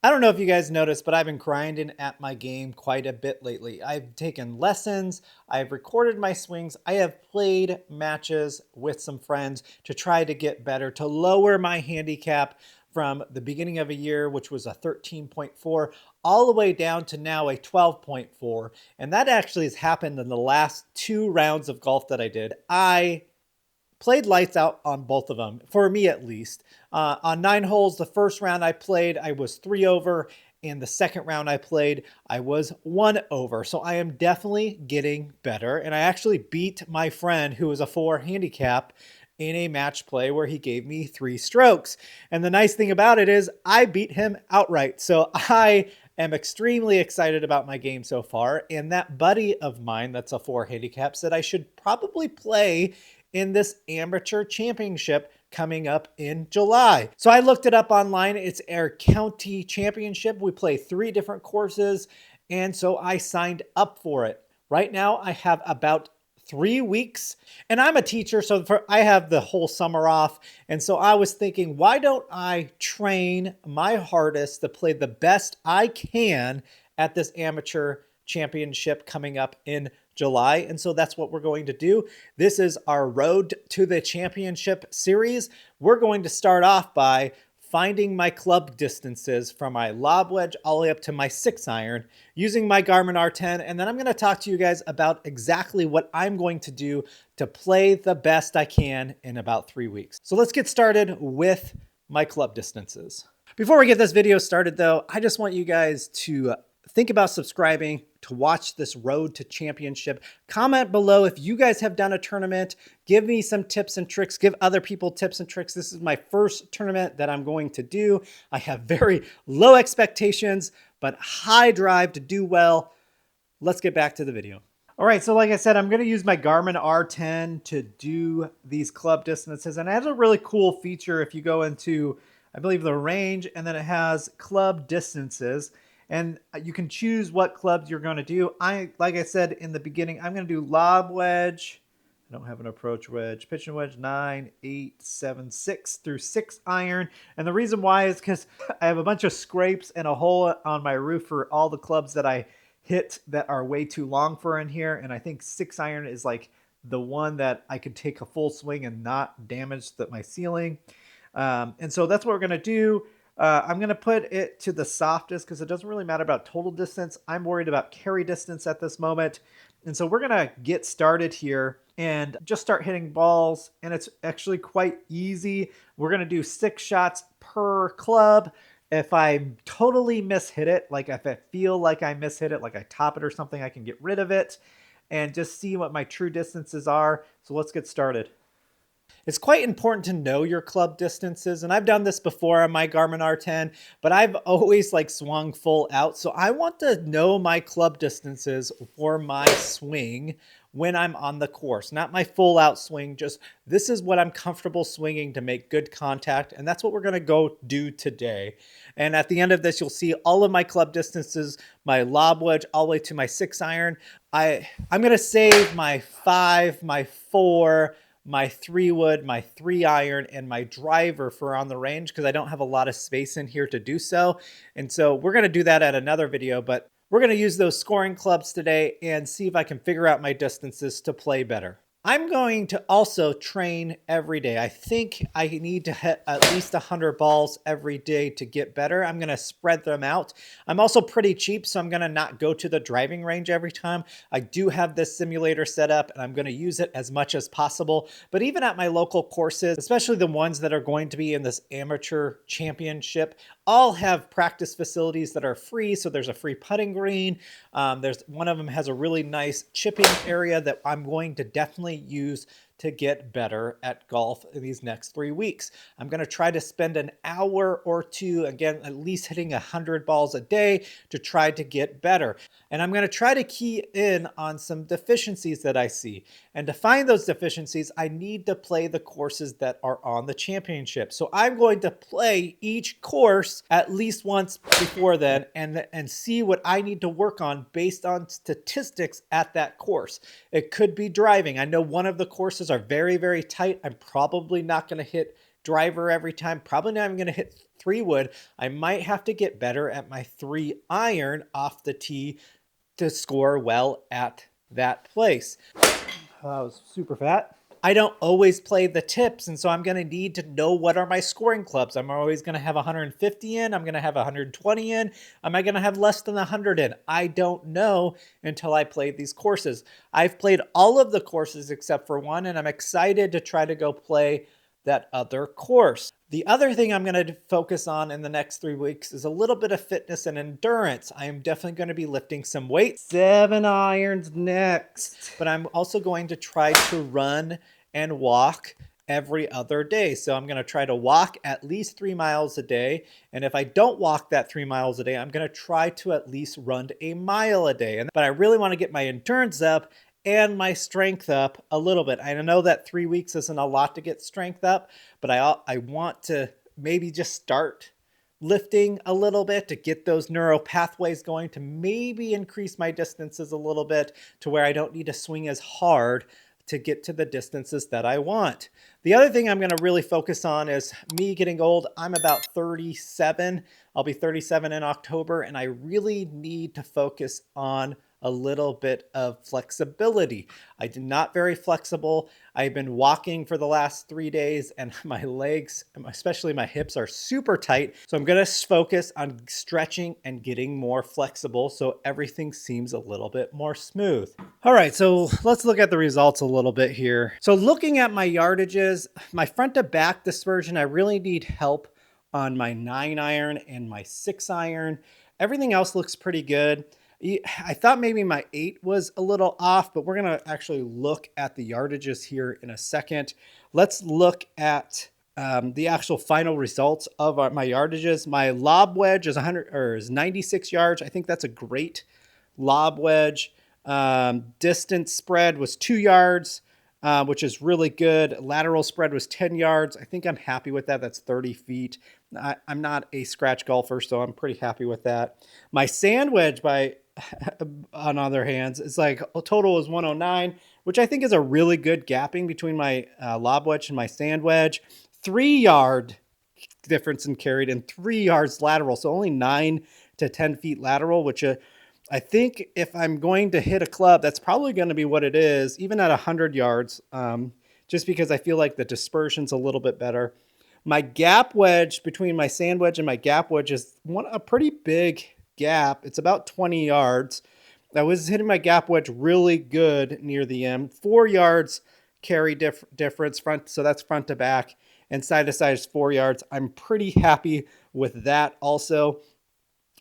I don't know if you guys noticed, but I've been grinding at my game quite a bit lately. I've taken lessons, I've recorded my swings, I have played matches with some friends to try to get better, to lower my handicap from the beginning of a year, which was a 13.4, all the way down to now a 12.4. And that actually has happened in the last 2 rounds of golf that I did. I played lights out on both of them, for me at least. On 9 holes, the first round I played, I was 3 over. And the second round I played, I was 1 over. So I am definitely getting better. And I actually beat my friend who was a 4 handicap in a match play where he gave me 3 strokes. And the nice thing about it is I beat him outright. So I am extremely excited about my game so far. And that buddy of mine that's a 4 handicap said I should probably play in this amateur championship coming up in July. So I looked it up online. It's our county championship. We play 3 different courses. And so I signed up for it. Right now I have about 3 weeks, and I'm a teacher, so I have the whole summer off. And so I was thinking, why don't I train my hardest to play the best I can at this amateur championship coming up in July? And so that's what we're going to do. This is our Road to the Championship series. We're going to start off by finding my club distances from my lob wedge all the way up to my 6-iron using my Garmin R10. And then I'm going to talk to you guys about exactly what I'm going to do to play the best I can in about 3 weeks. So let's get started with my club distances. Before we get this video started though, I just want you guys to think about subscribing to watch this Road to Championship. Comment below if you guys have done a tournament. Give me some tips and tricks. Give other people tips and tricks. This is my first tournament that I'm going to do. I have very low expectations, but high drive to do well. Let's get back to the video. All right, so like I said, I'm going to use my Garmin R10 to do these club distances. And it has a really cool feature if you go into, I believe, the range, and then it has club distances. And you can choose what clubs you're going to do. Like I said in the beginning, I'm going to do lob wedge. I don't have an approach wedge. Pitching wedge 9, 8, 7, 6 through 6-iron. And the reason why is because I have a bunch of scrapes and a hole on my roof for all the clubs that I hit that are way too long for in here. And I think 6-iron is like the one that I could take a full swing and not damage my ceiling. And so that's what we're going to do. I'm going to put it to the softest because it doesn't really matter about total distance. I'm worried about carry distance at this moment. And so we're going to get started here and just start hitting balls. And it's actually quite easy. We're going to do 6 shots per club. If I totally mishit it, like if I feel like I mishit it, like I top it or something, I can get rid of it and just see what my true distances are. So let's get started. It's quite important to know your club distances, and I've done this before on my Garmin R10, but I've always like swung full out. So I want to know my club distances for my swing when I'm on the course, not my full out swing. Just this is what I'm comfortable swinging to make good contact, and that's what we're going to go do today. And at the end of this, you'll see all of my club distances, my lob wedge all the way to my 6-iron. I'm going to save my 5, my 4, my 3-wood, my 3-iron, and my driver for on the range because I don't have a lot of space in here to do so. And so we're going to do that at another video, but we're going to use those scoring clubs today and see if I can figure out my distances to play better. I'm going to also train every day. I think I need to hit at least 100 balls every day to get better. I'm going to spread them out. I'm also pretty cheap, so I'm going to not go to the driving range every time. I do have this simulator set up, and I'm going to use it as much as possible. But even at my local courses, especially the ones that are going to be in this amateur championship, all have practice facilities that are free. So there's a free putting green. There's one of them has a really nice chipping area that I'm going to definitely use to get better at golf in these next 3 weeks. I'm going to try to spend an hour or two, again, at least hitting 100 balls a day to try to get better. And I'm going to try to key in on some deficiencies that I see. And to find those deficiencies, I need to play the courses that are on the championship. So I'm going to play each course at least once before then and see what I need to work on based on statistics at that course. It could be driving. I know one of the courses are very, very tight. I'm probably not going to hit driver every time. Probably not even going to hit 3-wood, I might have to get better at my 3-iron off the tee to score well at that place. That was super fat. I don't always play the tips, and so I'm going to need to know what are my scoring clubs. I'm always going to have 150 in. I'm going to have 120 in. Am I going to have less than 100 in? I don't know until I play these courses. I've played all of the courses except for one, and I'm excited to try to go play that other course. The other thing I'm going to focus on in the next 3 weeks is a little bit of fitness and endurance. I am definitely going to be lifting some weights. 7 irons next. But I'm also going to try to run and walk every other day. So I'm going to try to walk at least 3 miles a day. And if I don't walk that 3 miles a day, I'm going to try to at least run a mile a day. But I really want to get my endurance up and my strength up a little bit. I know that 3 weeks isn't a lot to get strength up, but I want to maybe just start lifting a little bit to get those neural pathways going, to maybe increase my distances a little bit to where I don't need to swing as hard to get to the distances that I want. The other thing I'm going to really focus on is me getting old. I'm about 37. I'll be 37 in October, and I really need to focus on a little bit of flexibility. I'm not very flexible. I've been walking for the last 3 days and my legs, especially my hips, are super tight. So I'm going to focus on stretching and getting more flexible so everything seems a little bit more smooth. All right, so let's look at the results a little bit here. So looking at my yardages, my front to back dispersion, I really need help on my 9-iron and my 6-iron. Everything else looks pretty good. I thought maybe my 8 was a little off, but we're going to actually look at the yardages here in a second. Let's look at the actual final results of my yardages. My lob wedge is 96 yards. I think that's a great lob wedge. Distance spread was 2 yards, which is really good. Lateral spread was 10 yards. I think I'm happy with that. That's 30 feet. I'm not a scratch golfer, so I'm pretty happy with that. My sand wedge on other hands, it's like a total is 109, which I think is a really good gapping between my lob wedge and my sand wedge. 3 yard difference in carried and 3 yards lateral. So only 9 to 10 feet lateral, which I think if I'm going to hit a club, that's probably going to be what it is, even at 100 yards, just because I feel like the dispersion's a little bit better. My gap wedge between my sand wedge and my gap wedge is a pretty big gap. It's about 20 yards. I was hitting my gap wedge really good near the end. 4 yards carry difference front, so that's front to back, and side to side is 4 yards. I'm pretty happy with that also.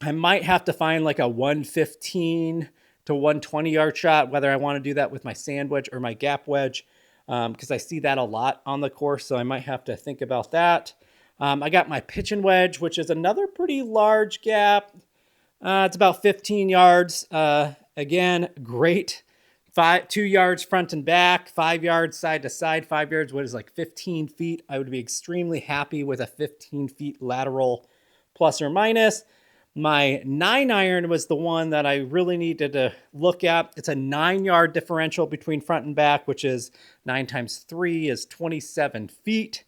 I might have to find like a 115 to 120 yard shot, whether I want to do that with my sand wedge or my gap wedge, because I see that a lot on the course, so I might have to think about that. I got my pitching wedge, which is another pretty large gap. It's about 15 yards. Again, great. 2 yards front and back, 5 yards side to side, 5 yards, what is like 15 feet. I would be extremely happy with a 15 feet lateral plus or minus. My 9-iron was the one that I really needed to look at. It's a 9-yard differential between front and back, which is 9 times 3 is 27 feet.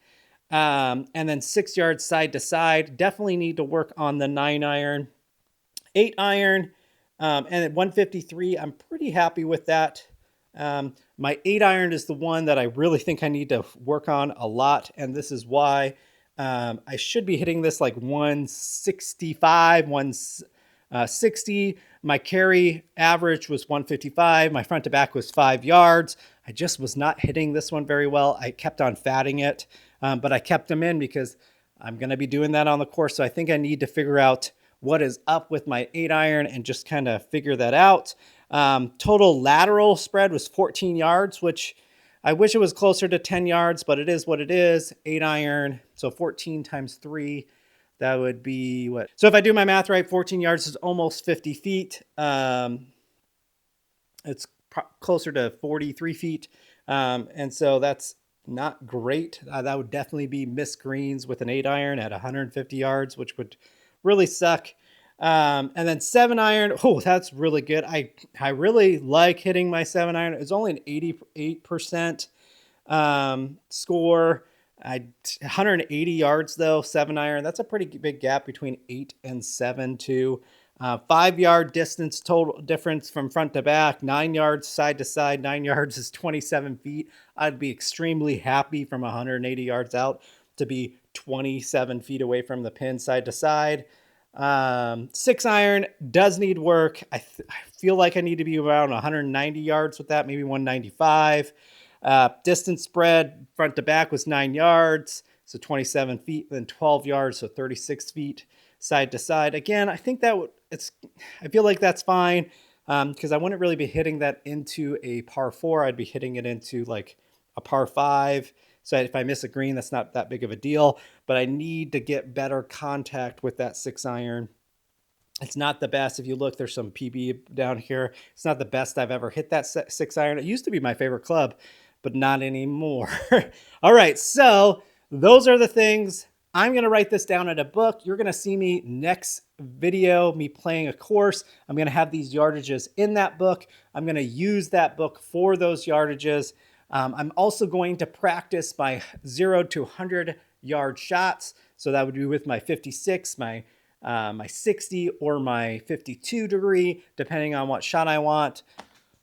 And then 6 yards side to side. Definitely need to work on the 9-iron. 8-iron, and at 153, I'm pretty happy with that. My 8-iron is the one that I really think I need to work on a lot, and this is why. I should be hitting this like 165, 160. My carry average was 155. My front to back was 5 yards. I just was not hitting this one very well. I kept on fatting it, but I kept them in because I'm going to be doing that on the course. So I think I need to figure out what is up with my 8-iron and just kind of figure that out. Total lateral spread was 14 yards, which I wish it was closer to 10 yards, but it is what it is. 8-iron, so 14 times 3, that would be what? So if I do my math right, 14 yards is almost 50 feet. It's closer to 43 feet. And so that's not great. That would definitely be missed greens with an 8-iron at 150 yards, which would really suck. And then 7-iron, oh, that's really good. I really like hitting my 7-iron. It's only an 88% score. I 180 yards though, 7-iron. That's a pretty big gap between 8 and 7 too. 5-yard distance total difference from front to back, 9 yards side to side. 9 yards is 27 feet. I'd be extremely happy from 180 yards out to be 27 feet away from the pin side to side. 6-iron does need work. I feel like I need to be around 190 yards with that, maybe 195. Distance spread front to back was 9 yards, so 27 feet, then 12 yards, so 36 feet side to side. Again, I think that I feel like that's fine because I wouldn't really be hitting that into a par 4. I'd be hitting it into like a par 5. So if I miss a green, that's not that big of a deal, but I need to get better contact with that 6-iron. It's not the best. If you look, there's some PB down here. It's not the best I've ever hit that 6-iron. It used to be my favorite club, but not anymore. All right, so those are the things. I'm going to write this down in a book. You're going to see me next video, me playing a course. I'm going to have these yardages in that book. I'm going to use that book for those yardages. I'm also going to practice my 0 to 100 yard shots. So that would be with my 56, my 60, or my 52 degree, depending on what shot I want.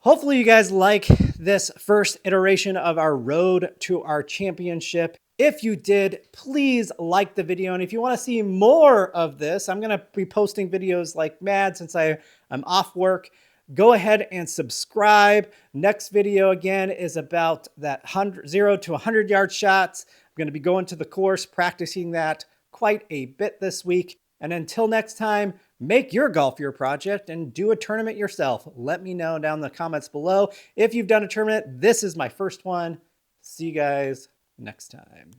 Hopefully you guys like this first iteration of our road to our championship. If you did, please like the video. And if you want to see more of this, I'm going to be posting videos like mad since I'm off work. Go ahead and subscribe. Next video again is about that 0 to 100 yard shots. I'm going to be going to the course, practicing that quite a bit this week. And until next time, make your golf your project and do a tournament yourself. Let me know down in the comments below if you've done a tournament. This is my first one. See you guys next time.